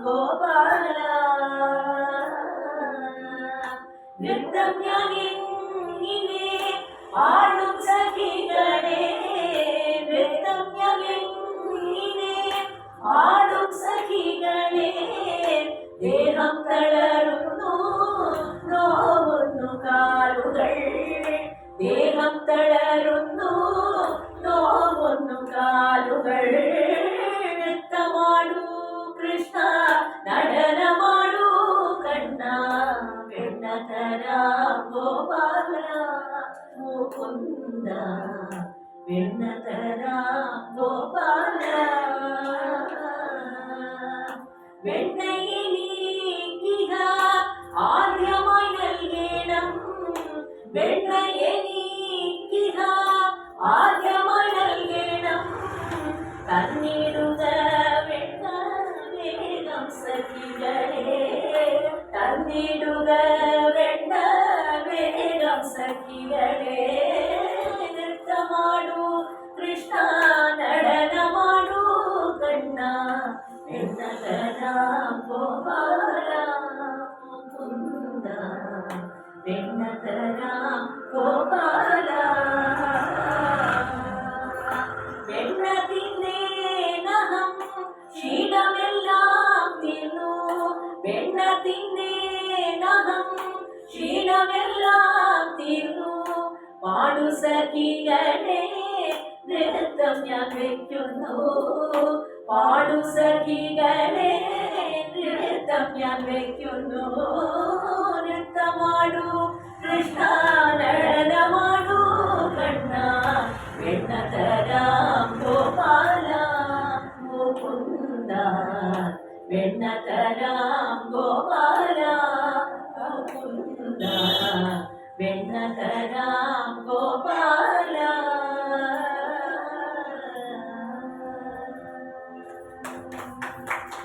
ഗോപാല നൃത്തം ഞാനിങ്ങനെ പാടും സഖികളെ നൃത്തം ഞാനിങ്ങനെ പാടും സഖികളെ ദേഹം തളരുന്നു നോവുന്നു കാലുകൾ ദേഹം തളരുന്നു നോവുന്നു കാലുകൾ നൃത്തമാടൂ കൃഷ്ണ നടനമാടൂ കണ്ണ വെണ്ണതര ഗോപാല മുകുന്ദ വെണ്ണതര ഗോപാല വെണ്ണയെനിക്കിഹ ആദ്യമായി നൽകണം വെണ്ണയെനിക്കിഹ ആദ്യമായി നൽകണം തന്നിടുക വെണ്ണ വേഗം സഖികളെ തന്നിടുക വെണ്ണ വേഗം സഖികളെ നൃത്തമാടൂ കൃഷ്ണ നടനമാടൂ കണ്ണ വെണ്ണതര ഗോപാല മുകുന്ദ വെണ്ണതര ഗോപാല വെണ്ണ തിന്നേനഹം ക്ഷീണമെല്ലാം തിന്നു വെണ്ണ തിന്നേനഹം ക്ഷീണമെല്ലാം തിന്നു പാടു സഖികളെ നൃത്തം ഞാൻ വയ്ക്കുന്നു പാടു സഖികളെ നൃത്തം ഞാൻ വയ്ക്കുന്നു നൃത്തമാടൂ കൃഷ്ണ നടനമാടൂ കണ്ണ വെണ്ണതര ഗോപാല മുകുന്ദ വെണ്ണതര ഗോപാല മുകുന്ദ വെണ്ണതര ഗോപാല